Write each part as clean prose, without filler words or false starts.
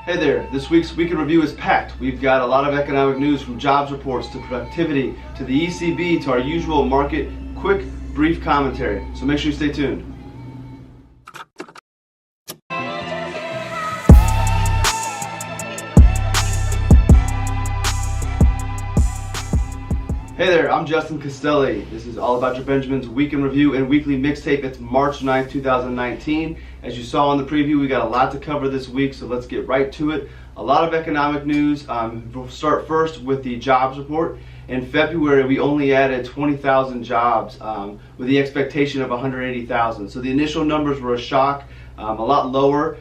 Hey there, this week's Week in Review is packed. We've got a lot of economic news from jobs reports to productivity to the ECB to our usual market quick, brief commentary. So make sure you stay tuned. Hey there, I'm Justin Castelli. This is All About Your Benjamins Week in Review and Weekly Mixtape. It's March 9th, 2019. As you saw in the preview, we got a lot to cover this week, so let's get right to it. A lot of economic news. We'll start first with the jobs report. In February, we only added 20,000 jobs with the expectation of 180,000. So the initial numbers were a shock, a lot lower.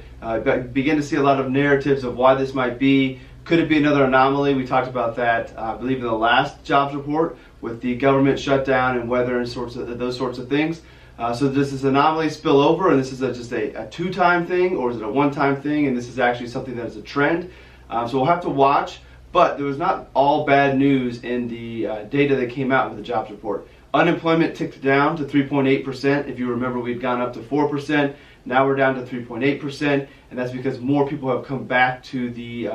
Began to see a lot of narratives of why this might be. Could it be another anomaly? We talked about that, I believe, in the last jobs report with the government shutdown and weather and those sorts of things. So does this anomaly spill over, and this is just a two-time thing, or is it a one-time thing, and this is actually something that is a trend? So we'll have to watch, but there was not all bad news in the data that came out with the jobs report. Unemployment ticked down to 3.8%. If you remember, we'd gone up to 4%. Now we're down to 3.8%, and that's because more people have come back to the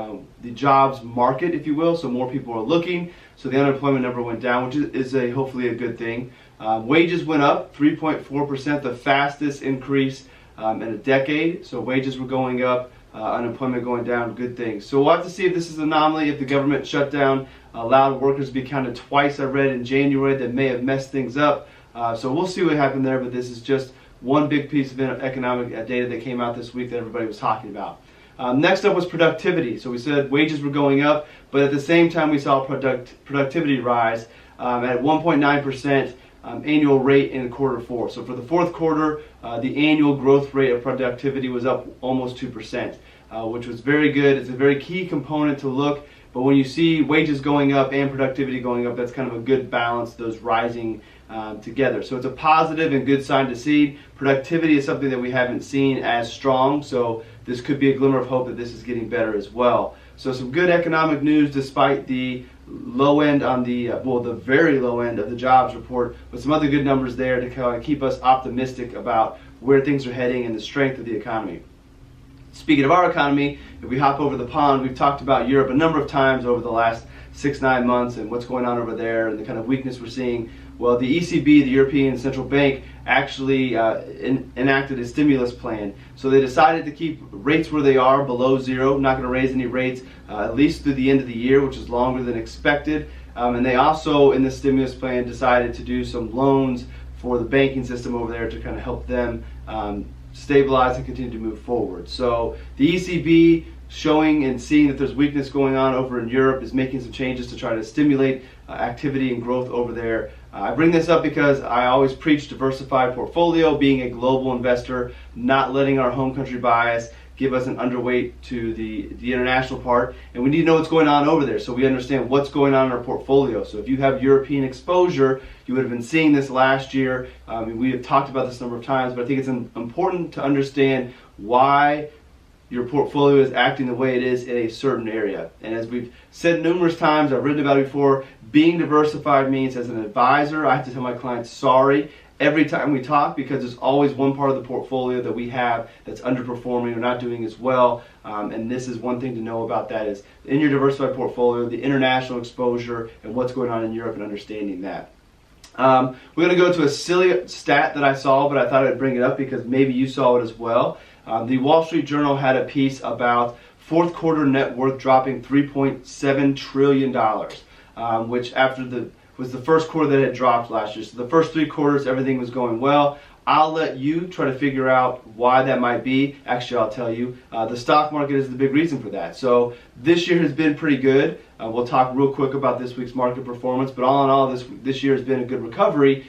jobs market, if you will. So more people are looking. So the unemployment number went down, which is hopefully a good thing. Wages went up 3.4%, the fastest increase in a decade. So wages were going up, unemployment going down, good things. So we'll have to see if this is an anomaly, if the government shutdown allowed workers to be counted twice. I read in January that may have messed things up. So we'll see what happened there, but this is just one big piece of economic data that came out this week that everybody was talking about. Next up was productivity. So we said wages were going up, but at the same time we saw productivity rise at 1.9% annual rate in quarter four. So for the fourth quarter, the annual growth rate of productivity was up almost 2%, which was very good. It's a very key component to look. But when you see wages going up and productivity going up, that's kind of a good balance, those rising together. So it's a positive and good sign to see. Productivity is something that we haven't seen as strong, so this could be a glimmer of hope that this is getting better as well. So some good economic news despite the low end on the very low end of the jobs report, but some other good numbers there to kind of keep us optimistic about where things are heading and the strength of the economy. Speaking of our economy, if we hop over the pond, we've talked about Europe a number of times over the last 6-9 months and what's going on over there and the kind of weakness we're seeing. Well, the ECB, the European Central Bank, actually enacted a stimulus plan. So they decided to keep rates where they are, below zero, not going to raise any rates at least through the end of the year, which is longer than expected. And they also, in the stimulus plan, decided to do some loans for the banking system over there to kind of help them stabilize and continue to move forward. So the ECB, showing and seeing that there's weakness going on over in Europe, is making some changes to try to stimulate activity and growth over there. I bring this up because I always preach diversified portfolio, being a global investor, not letting our home country bias give us an underweight to the international part, and we need to know what's going on over there so we understand what's going on in our portfolio. So if you have European exposure, you would have been seeing this last year. We have talked about this a number of times, but I think it's important to understand why your portfolio is acting the way it is in a certain area. And as we've said numerous times, I've written about it before, being diversified means as an advisor, I have to tell my clients sorry every time we talk, because there's always one part of the portfolio that we have that's underperforming or not doing as well. And this is one thing to know about that is in your diversified portfolio, the international exposure and what's going on in Europe and understanding that. We're going to go to a silly stat that I saw, but I thought I'd bring it up because maybe you saw it as well. The Wall Street Journal had a piece about fourth quarter net worth dropping $3.7 trillion, which was the first quarter that had dropped last year. So the first 3 quarters, everything was going well. I'll let you try to figure out why that might be. Actually, I'll tell you. The stock market is the big reason for that. So this year has been pretty good. We'll talk real quick about this week's market performance, but all in all, this year has been a good recovery.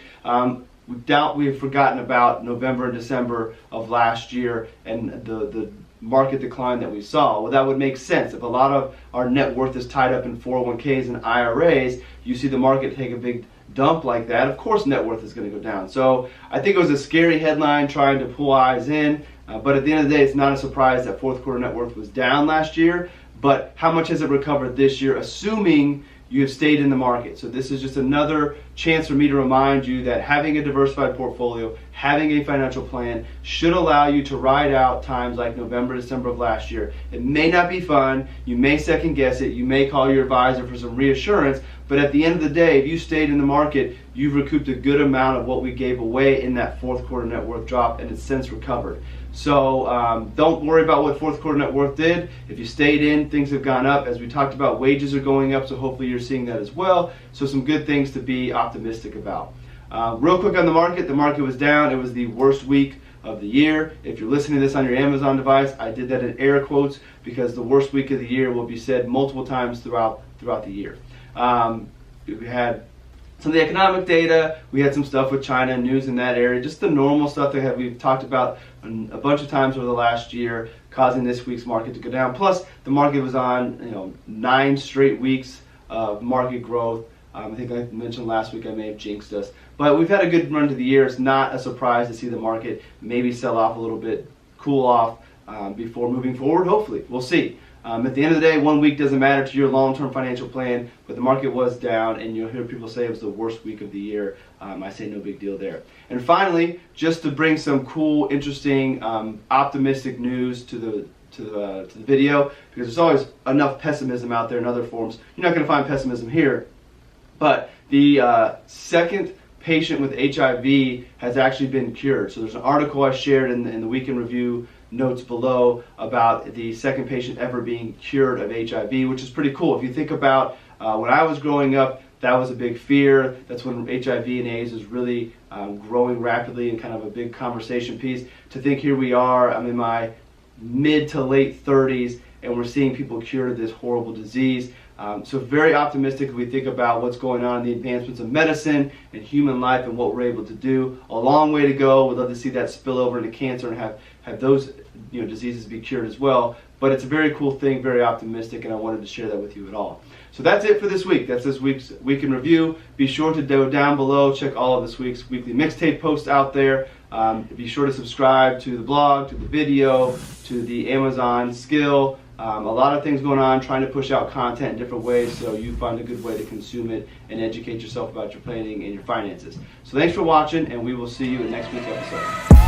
We've forgotten about November and December of last year and the market decline that we saw. Well, that would make sense. If a lot of our net worth is tied up in 401ks and IRAs, you see the market take a big dump like that, of course net worth is going to go down. So I think it was a scary headline trying to pull eyes in, but at the end of the day, it's not a surprise that fourth quarter net worth was down last year. But how much has it recovered this year, assuming you have stayed in the market. So this is just another chance for me to remind you that having a diversified portfolio, having a financial plan should allow you to ride out times like November, December of last year. It may not be fun, you may second guess it, you may call your advisor for some reassurance, but at the end of the day, if you stayed in the market, you've recouped a good amount of what we gave away in that fourth quarter net worth drop, and it's since recovered. So don't worry about what fourth quarter net worth did. If you stayed in, things have gone up. As we talked about, wages are going up, so hopefully you're seeing that as well. So some good things to be optimistic about. Real quick on the market was down. It was the worst week of the year. If you're listening to this on your Amazon device, I did that in air quotes because the worst week of the year will be said multiple times throughout the year. We had some of the economic data, we had some stuff with China, news in that area, just the normal stuff that we've talked about a bunch of times over the last year, causing this week's market to go down. Plus, the market was on 9 straight weeks of market growth. I think I mentioned last week I may have jinxed us. But we've had a good run to the year. It's not a surprise to see the market maybe sell off a little bit, cool off before moving forward, hopefully. We'll see. At the end of the day, 1 week doesn't matter to your long-term financial plan, but the market was down, and you'll hear people say it was the worst week of the year. I say no big deal there. And finally, just to bring some cool, interesting, optimistic news to the video, because there's always enough pessimism out there in other forms. You're not going to find pessimism here, but the second patient with HIV has actually been cured. So there's an article I shared in the Weekend Review notes below about the second patient ever being cured of HIV, which is pretty cool. If you think about when I was growing up, that was a big fear. That's when HIV and AIDS is really growing rapidly and kind of a big conversation piece. To think here we are, I'm in my mid to late 30s, and we're seeing people cured of this horrible disease. So very optimistic if we think about what's going on in the advancements of medicine and human life and what we're able to do. A long way to go. We'd love to see that spill over into cancer and have those diseases be cured as well. But it's a very cool thing, very optimistic, and I wanted to share that with you at all. So that's it for this week. That's this week's Week in Review. Be sure to go down below, check all of this week's weekly mixtape posts out there. Be sure to subscribe to the blog, to the video, to the Amazon skill. A lot of things going on, trying to push out content in different ways so you find a good way to consume it and educate yourself about your planning and your finances. So thanks for watching, and we will see you in next week's episode.